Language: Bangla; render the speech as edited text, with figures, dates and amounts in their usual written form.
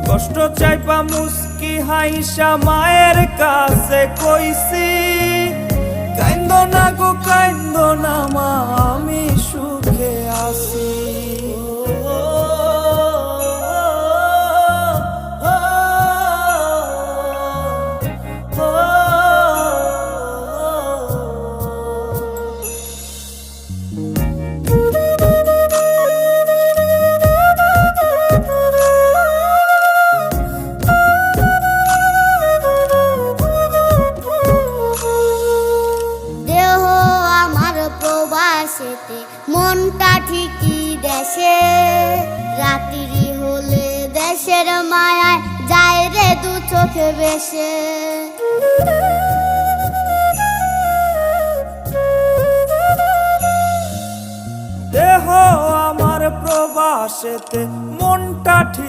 কষ্ট চাইপা মুস্কি হাইসা মায়ের কাছে কইছি, কাইন্দো না গো কাইন্দো না মা, আমি সুখে আছি। মনটা ঠিকই দেশে, রাত্রি হলে দেশের মায়ায় যায় রে দু চোখে বেশে। দেহ আমার প্রবাসেতে, মনটা ঠিক